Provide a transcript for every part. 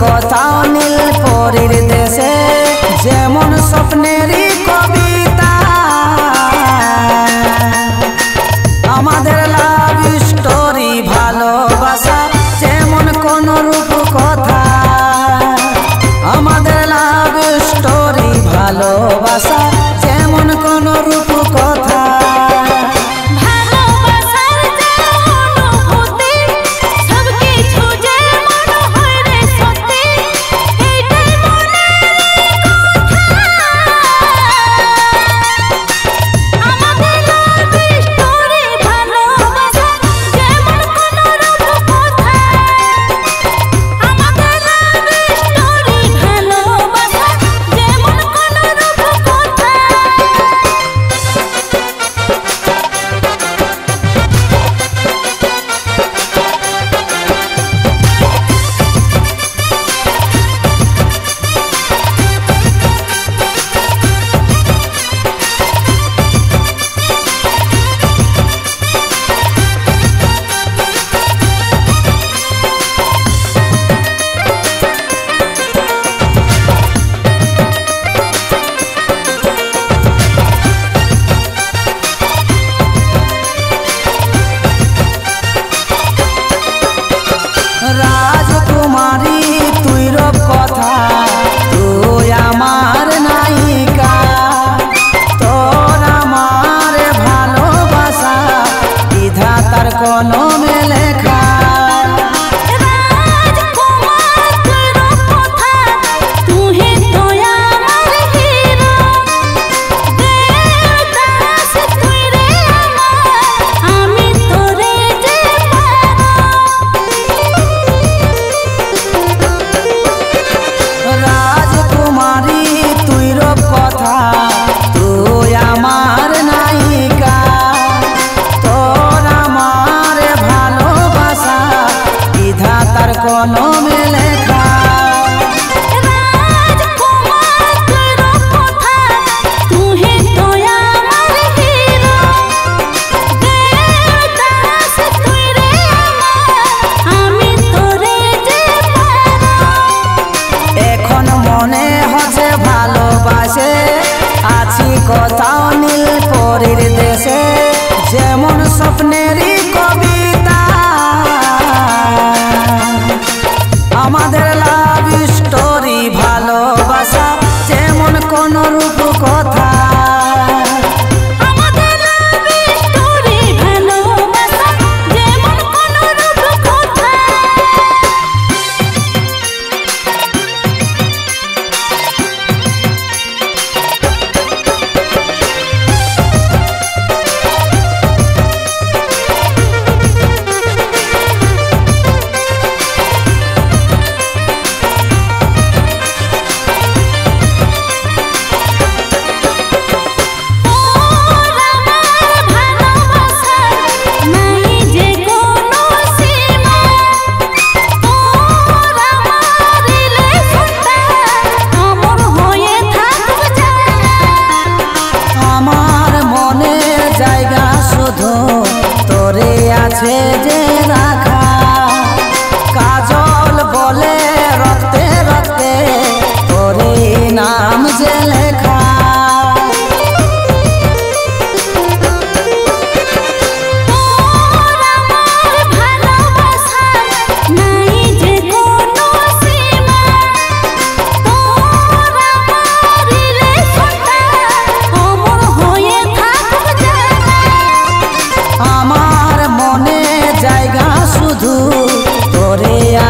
কোথাও নীলপরীর দেশে যেমন স্বপ্নেরই কবিতা আমাদের লাভ স্টোরি ভালোবাসা যেমন কোন রূপ কথা আমাদের লাভ স্টোরি ভালোবাসা যেমন কোন রূপ কথা রাজকুমারী তুই রব কথা তুই আমার নায়িকা তোর আমার ভালোবাসা বিধাতার কলমে লেখা কলমে লেখা রাজকুমার তোর কথা তুই তো আমার হিরো দেবদাস তুই রে আমার আমি তোরে যে এখন মনে হচ্ছে ভালোবাসে আছি কোথাও নীলপরীর দেশে যেমন স্বপ্নেরই কবিতা আমাদের লাভ স্টোরি ভালোবাসা যেমন কোন রূপ কথা আমাদের লাভ স্টোরি ভালোবাসা যেমন কোন রূপ কথা আছে যে রাখা কাজল বলে রক্তে রক্তে তোরে নাম যে লেখা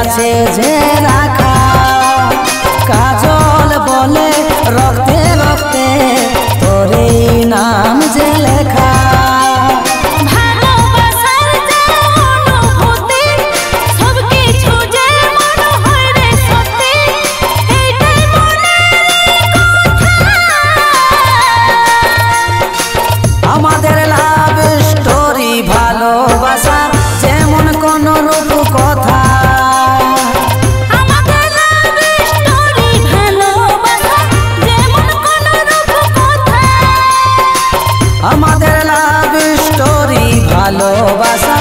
আছে যে রাখা কাজল বলে রক্তে রক্তে তোরে নাম যে লেখা ভালোবাসার যে অনুভূতি সব কিছু যে মনে হয় রে সত্যি এইটাই মনের কথা আমাদের লাভ স্টোরি ভালোবাসা যেমন কোন রূপ কথা আমাদের লাভ স্টোরি ভালোবাসা